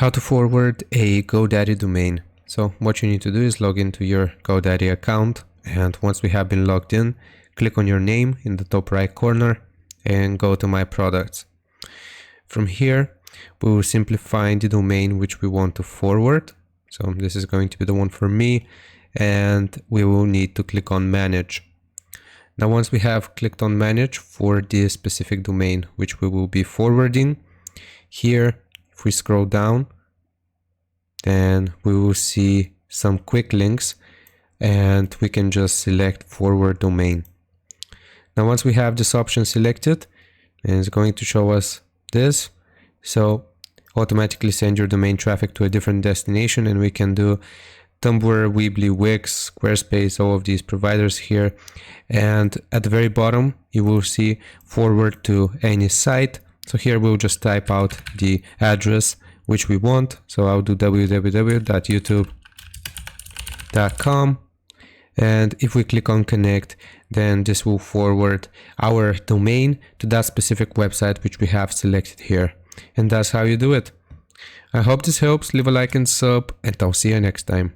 How to forward a GoDaddy domain. So what you need to do is log into your GoDaddy account, and once we have been logged in, click on your name in the top right corner and go to My Products. From here, we will simply find the domain which we want to forward. So this is going to be the one for me, and we will need to click on Manage. Now once we have clicked on Manage for this specific domain which we will be forwarding, here if we scroll down, then we will see some quick links and we can just select forward domain. Now once we have this option selected, it's going to show us this. So automatically send your domain traffic to a different destination, and we can do Tumblr, Weebly, Wix, Squarespace, all of these providers here. And at the very bottom, you will see forward to any site. So here we'll just type out the address which we want. So I'll do www.youtube.com. And if we click on connect, then this will forward our domain to that specific website which we have selected here. And that's how you do it. I hope this helps. Leave a like and sub, and I'll see you next time.